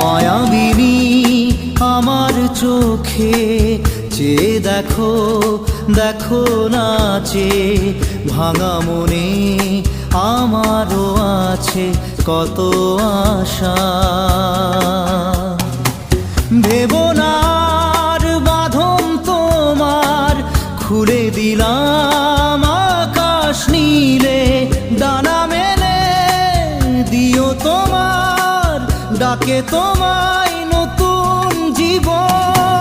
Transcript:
মায়াবিনী আমার চোখে চেয়ে দেখো, দেখো নাচে ভাঙা মনে আমারও আছে কত আশা। ভেবো না আর বাঁধন তোমার, খুলে দিলাম আকাশ নীলে, ডানা মেলে দিও তোমার ডাকে তোমায় নতুন জীবন।